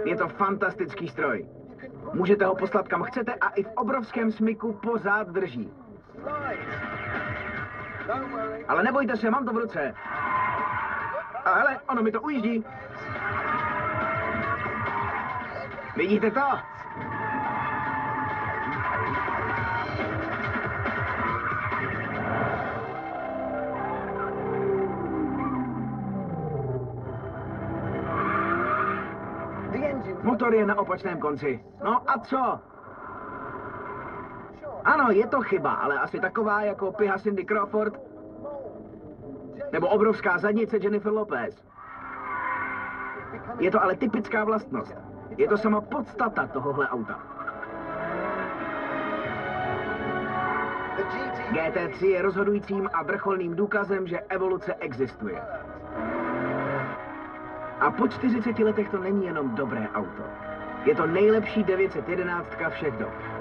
Je to fantastický stroj. Můžete ho poslat kam chcete a i v obrovském smyku pořád drží. Ale nebojte se, mám to v ruce. Ale ono mi to ujíždí. Vidíte to? Motor je na opačném konci. No a co? Ano, je to chyba, ale asi taková jako piha Cindy Crawford nebo obrovská zadnice Jennifer Lopez. Je to ale typická vlastnost. Je to sama podstata tohohle auta. GT3 je rozhodujícím a vrcholným důkazem, že evoluce existuje. A po 40 letech to není jenom dobré auto. Je to nejlepší 911 všech dob.